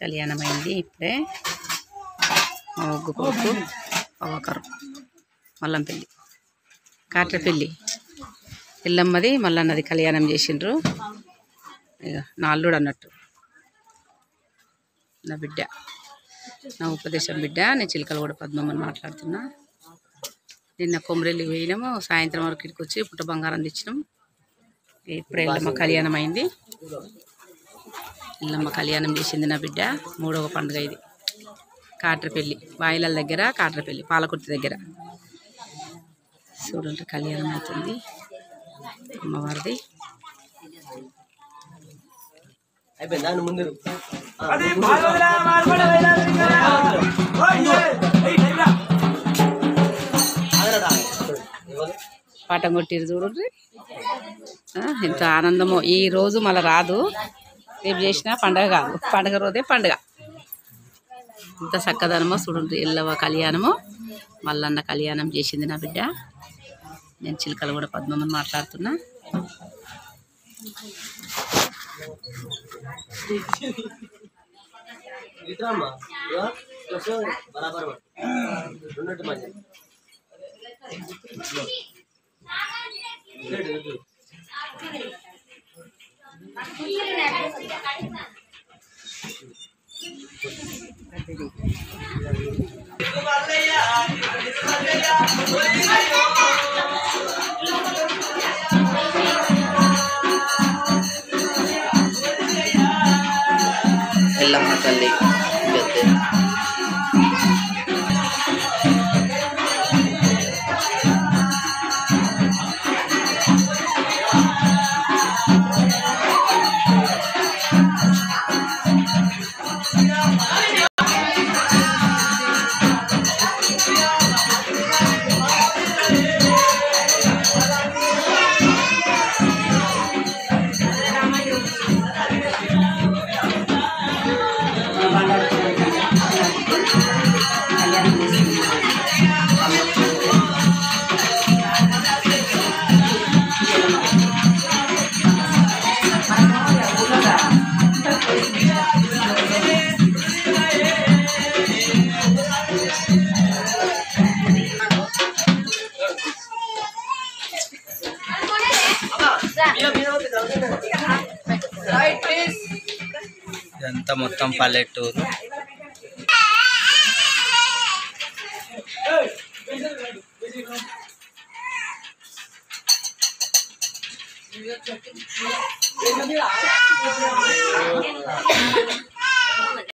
కళ్యాణమైంది ఇప్పుడే. ఒగ్గు కొడుకు ఒకరు మల్లంపల్లి కాట్రపల్లి ఎల్లమ్మది మల్లన్నది కళ్యాణం చేసిండ్రు. ఇక నా అల్లుడు అన్నట్టు, నా బిడ్డ, నా ఉపదేశం బిడ్డ. నేను చిలకలగూడ పద్మమ్మని మాట్లాడుతున్నా. నిన్న కొమరెల్లి పోయినాము, సాయంత్రం వరకు ఇక్కడికి వచ్చి పుట్ట బంగారం తెచ్చినాం. ఇప్పుడే ఎల్లమ్మ కళ్యాణం అయింది. ఎల్లమ్మ కళ్యాణం చేసింది నా బిడ్డ. 3వ పండుగ ఇది. కాట్రపల్లి వాయిలాల దగ్గర, కాట్రపల్లి పాలకుర్తి దగ్గర. చూడండి కళ్యాణం అవుతుంది అమ్మవారిది. పాఠం కొట్టిరు చూడండి, ఎంత ఆనందమో. ఈ రోజు మళ్ళీ రాదు, రేపు చేసిన పండగ కాదు, పండగ రోజే పండుగ. ఇంత చక్కదనమో చూడండి. ఎల్లవ కళ్యాణము మల్లన్న కళ్యాణం చేసింది నా బిడ్డ. నేను చిలకలగూడ పద్మమ్మని మాట్లాడుతున్నా. ఎల్లమ్మ తల్లి పెద్ద ఇదంతా మొత్తం పల్లెటూరు.